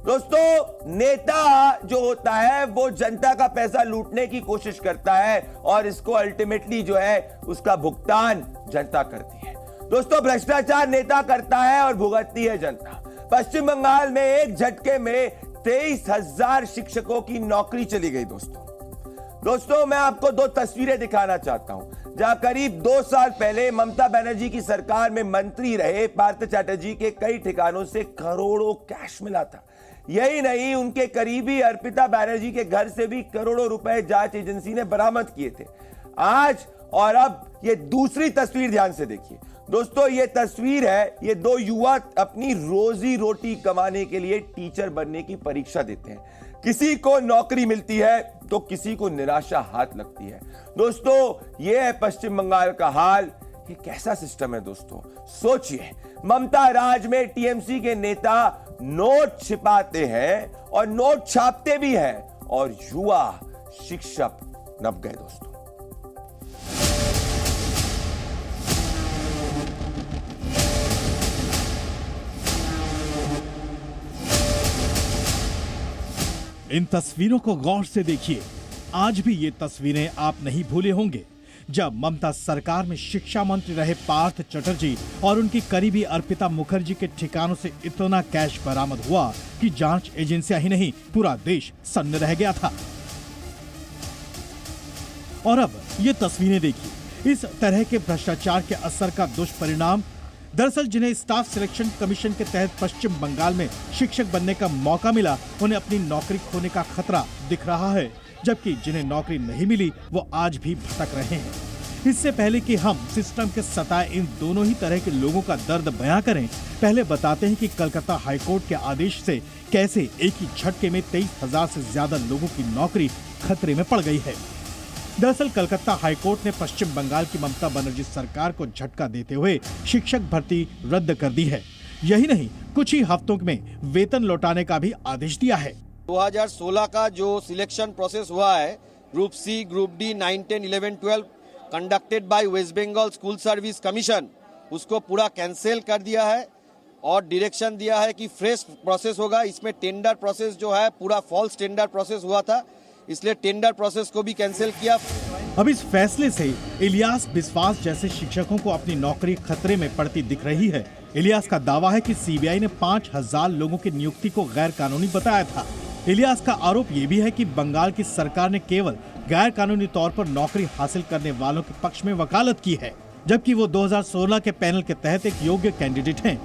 दोस्तों, नेता जो होता है वो जनता का पैसा लूटने की कोशिश करता है और इसको अल्टीमेटली जो है उसका भुगतान जनता करती है। दोस्तों, भ्रष्टाचार नेता करता है और भुगतती है जनता। पश्चिम बंगाल में एक झटके में 23,000 शिक्षकों की नौकरी चली गई। दोस्तों, मैं आपको दो तस्वीरें दिखाना चाहता हूं जहां करीब 2 साल पहले ममता बनर्जी की सरकार में मंत्री रहे पार्थ चैटर्जी के कई ठिकानों से करोड़ों कैश मिला था। यही नहीं, उनके करीबी अर्पिता बनर्जी के घर से भी करोड़ों रुपए जांच एजेंसी ने बरामद किए थे। आज और अब ये दूसरी तस्वीर ध्यान से देखिए। दोस्तों, ये तस्वीर है, ये दो युवा अपनी रोजी रोटी कमाने के लिए टीचर बनने की परीक्षा देते हैं। किसी को नौकरी मिलती है तो किसी को निराशा हाथ लगती है। दोस्तों, ये है पश्चिम बंगाल का हाल। ये कैसा सिस्टम है दोस्तों? सोचिए, ममता राज में टीएमसी के नेता नोट छिपाते हैं और नोट छापते भी हैं और युवा शिक्षक नप गए। दोस्तों, इन तस्वीरों को गौर से देखिए। आज भी ये तस्वीरें आप नहीं भूले होंगे जब ममता सरकार में शिक्षा मंत्री रहे पार्थ चटर्जी और उनकी करीबी अर्पिता मुखर्जी के ठिकानों से इतना कैश बरामद हुआ कि जांच एजेंसियां ही नहीं, पूरा देश सन्न रह गया था। और अब ये तस्वीरें देखिए। इस तरह के भ्रष्टाचार के असर का दुष्परिणाम दरअसल जिन्हें स्टाफ सिलेक्शन कमीशन के तहत पश्चिम बंगाल में शिक्षक बनने का मौका मिला, उन्हें अपनी नौकरी खोने का खतरा दिख रहा है, जबकि जिन्हें नौकरी नहीं मिली वो आज भी भटक रहे हैं। इससे पहले कि हम सिस्टम के सताए इन दोनों ही तरह के लोगों का दर्द बयां करें, पहले बताते हैं कि कलकत्ता हाईकोर्ट के आदेश से कैसे एक ही झटके में 23,000 से ज्यादा लोगों की नौकरी खतरे में पड़ गई है। दरअसल कलकत्ता हाईकोर्ट ने पश्चिम बंगाल की ममता बनर्जी सरकार को झटका देते हुए शिक्षक भर्ती रद्द कर दी है। यही नहीं, कुछ ही हफ्तों में वेतन लौटाने का भी आदेश दिया है। 2016 का जो सिलेक्शन प्रोसेस हुआ है, group C, group D, 9, 10, 11, 12 conducted by West Bengal school service commission, उसको पूरा कैंसिल कर दिया है और डायरेक्शन दिया है कि फ्रेश प्रोसेस होगा। इसमें टेंडर प्रोसेस जो है पूरा फॉल्स टेंडर प्रोसेस हुआ था, इसलिए टेंडर प्रोसेस को भी कैंसिल किया। अब इस फैसले से इलियास बिस्वास जैसे शिक्षकों को अपनी नौकरी खतरे में पड़ती दिख रही है। इलियास का दावा है कि सीबीआई ने 5,000 लोगों की नियुक्ति को गैर कानूनी बताया था। इलियास का आरोप ये भी है कि बंगाल की सरकार ने केवल गैर कानूनी तौर पर नौकरी हासिल करने वालों के पक्ष में वकालत की है, जबकि वो 2016 के पैनल के तहत एक योग्य कैंडिडेट हैं।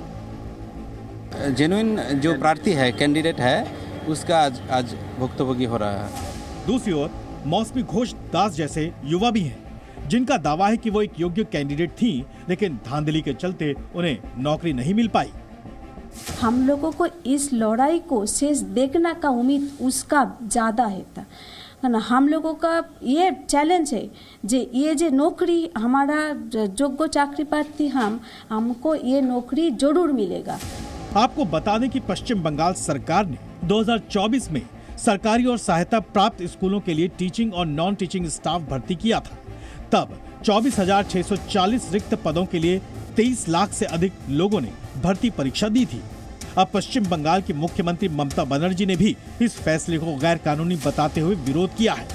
जेन्युइन जो प्रार्थी है, कैंडिडेट है, उसका आज भुक्तभोगी हो रहा है। दूसरी ओर मौसमी घोष दास जैसे युवा भी हैं, जिनका दावा है कि वो एक योग्य कैंडिडेट थी, लेकिन धांधली के चलते उन्हें नौकरी नहीं मिल पाई। हम लोगों को इस लड़ाई को शेष देखने का उम्मीद उसका ज्यादा है ना। हम लोगों का ये चैलेंज है जे ये जे नौकरी हमारा योग्य चाकरी प्रार्थी हमको ये नौकरी जरूर मिलेगा। आपको बता दें कि पश्चिम बंगाल सरकार ने 2024 में सरकारी और सहायता प्राप्त स्कूलों के लिए टीचिंग और नॉन टीचिंग स्टाफ भर्ती किया था। तब 24,640 रिक्त पदों के लिए 23 लाख से अधिक लोगों ने भर्ती परीक्षा दी थी। अब पश्चिम बंगाल की मुख्यमंत्री ममता बनर्जी ने भी इस फैसले को गैर कानूनी बताते हुए विरोध किया है।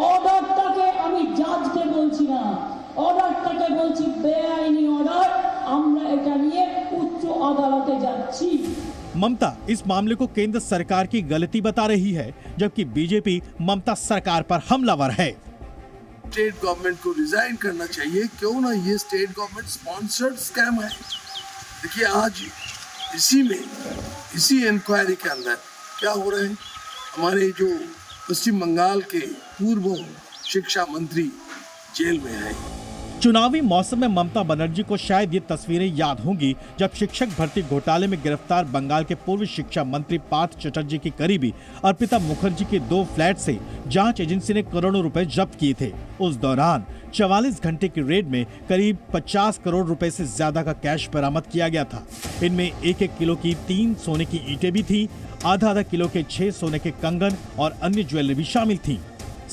অর্ডারটাকে আমি জাজকে বলছি না, অর্ডারটাকে বলছি বেআইনি অর্ডার। আমরা এটা নিয়ে উচ্চ আদালতে যাচ্ছি। ममता इस मामले को केंद्र सरकार की गलती बता रही है, जबकि बीजेपी ममता सरकार पर हमलावर है। स्टेट गवर्नमेंट को रिजाइन करना चाहिए। क्यों ना, ये स्टेट गवर्नमेंट स्पॉन्सर्ड स्कैम है। देखिए, आज इसी इंक्वायरी के अंदर क्या हो रहा है, हमारे जो पश्चिम बंगाल के पूर्व शिक्षा मंत्री जेल में है। चुनावी मौसम में ममता बनर्जी को शायद ये तस्वीरें याद होंगी जब शिक्षक भर्ती घोटाले में गिरफ्तार बंगाल के पूर्व शिक्षा मंत्री पार्थ चटर्जी की करीबी अर्पिता मुखर्जी के 2 फ्लैट से जांच एजेंसी ने करोड़ों रुपए जब्त किए थे। उस दौरान 44 घंटे की रेड में करीब 50 करोड़ रुपए से ज्यादा का कैश बरामद किया गया था। इनमें 1-1 किलो की 3 सोने की ईंटें भी थी, आधा किलो के 6 सोने के कंगन और अन्य ज्वेलरी भी शामिल थी।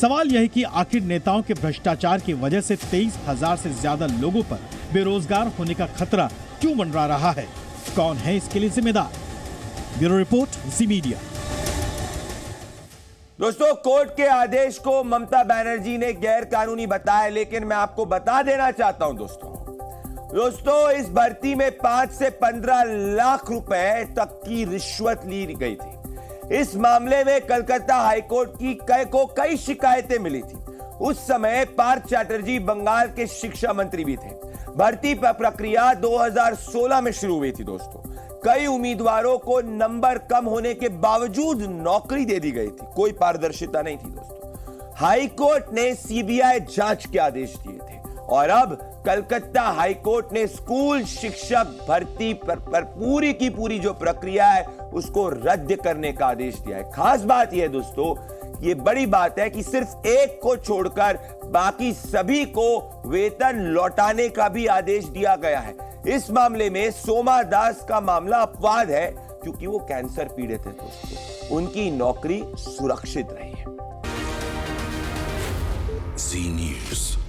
सवाल यह है कि आखिर नेताओं के भ्रष्टाचार की वजह से 23,000 से ज्यादा लोगों पर बेरोजगार होने का खतरा क्यों मंडरा रहा है? कौन है इसके लिए जिम्मेदार? ब्यूरो रिपोर्ट, जी मीडिया। दोस्तों, कोर्ट के आदेश को ममता बनर्जी ने गैर कानूनी बताया, लेकिन मैं आपको बता देना चाहता हूं दोस्तों, इस भर्ती में 5 से 15 लाख रुपए तक की रिश्वत ली गई थी। इस मामले में कलकत्ता हाईकोर्ट की कई शिकायतें मिली थी। उस समय पार्थ चैटर्जी बंगाल के शिक्षा मंत्री भी थे। भर्ती प्रक्रिया 2016 में शुरू हुई थी दोस्तों। कई उम्मीदवारों को नंबर कम होने के बावजूद नौकरी दे दी गई थी। कोई पारदर्शिता नहीं थी दोस्तों। हाईकोर्ट ने सीबीआई जांच के आदेश दिए थे और अब कलकत्ता हाईकोर्ट ने स्कूल शिक्षक भर्ती पर पूरी की पूरी जो प्रक्रिया है उसको रद्द करने का आदेश दिया है। खास बात यह है दोस्तों, ये बड़ी बात है कि सिर्फ एक को छोड़कर बाकी सभी को वेतन लौटाने का भी आदेश दिया गया है। इस मामले में सोमा दास का मामला अपवाद है क्योंकि वो कैंसर पीड़ित है दोस्तों। उनकी नौकरी सुरक्षित रही है। जी न्यूज़।